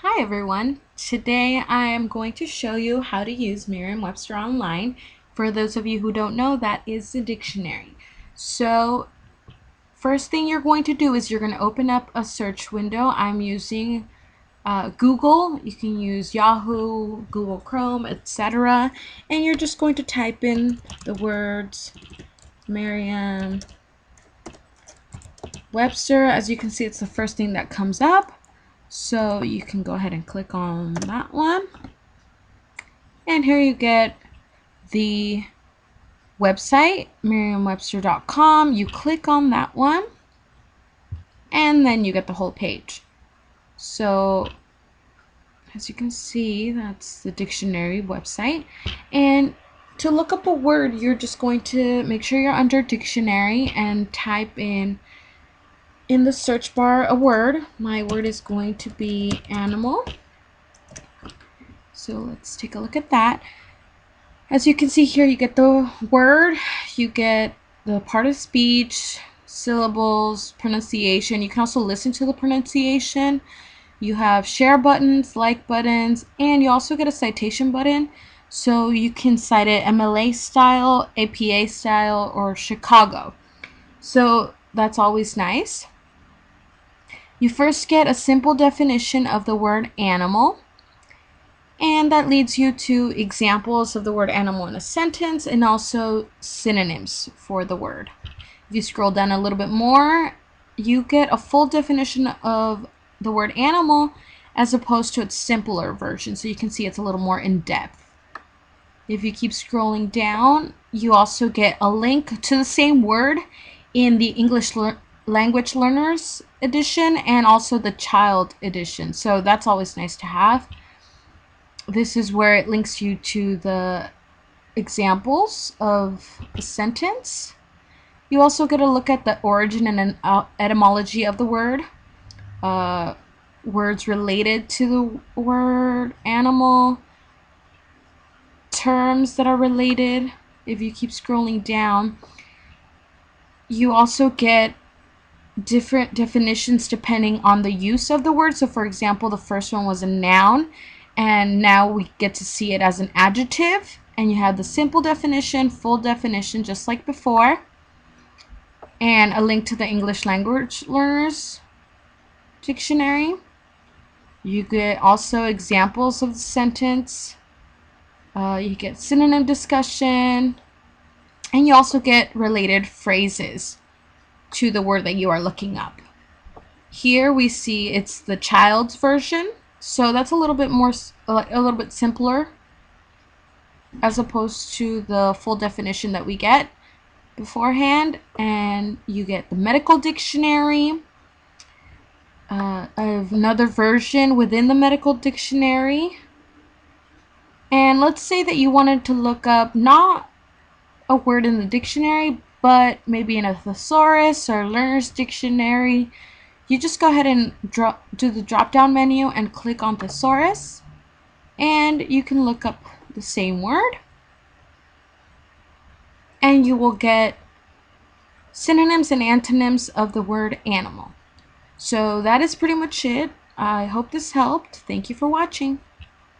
Hi everyone. Today I am going to show you how to use Merriam-Webster online. For those of you who don't know, that is the dictionary. So first thing you're going to do is you're going to open up a search window. I'm using Google. You can use Yahoo, Google Chrome, etc. And you're just going to type in the words Merriam-Webster. As you can see, it's the first thing that comes up. So you can go ahead and click on that one. And here you get the website, merriam-webster.com. You click on that one, and then you get the whole page. So as you can see, that's the dictionary website. And to look up a word, you're just going to make sure you're under dictionary and type in the search bar a word. My word is going to be animal. So let's take a look at that. As you can see here, you get the word, you get the part of speech, syllables, pronunciation. You can also listen to the pronunciation. You have share buttons, like buttons, and you also get a citation button. So you can cite it MLA style, APA style, or Chicago. So that's always nice. You first get a simple definition of the word animal. And that leads you to examples of the word animal in a sentence and also synonyms for the word. If you scroll down a little bit more, you get a full definition of the word animal as opposed to its simpler version. So you can see it's a little more in depth. If you keep scrolling down, you also get a link to the same word in the English Language Learners edition and also the Child edition. So that's always nice to have. This is where it links you to the examples of the sentence. You also get a look at the origin and etymology of the word, words related to the word animal, terms that are related. If you keep scrolling down, you also get different definitions depending on the use of the word. So for example, the first one was a noun, and now we get to see it as an adjective. And you have the simple definition, full definition, just like before, and a link to the English Language Learners Dictionary. You get also examples of the sentence. You get synonym discussion, and you also get related phrases to the word that you are looking up. Here we see it's the child's version, so that's a little bit more, a little bit simpler as opposed to the full definition that we get beforehand. And you get the medical dictionary, another version within the medical dictionary. And let's say that you wanted to look up not a word in the dictionary, but maybe in a thesaurus or learner's dictionary. You just go ahead and do the drop down menu and click on thesaurus, and you can look up the same word, and you will get synonyms and antonyms of the word animal. So that is pretty much it. I hope this helped. Thank you for watching.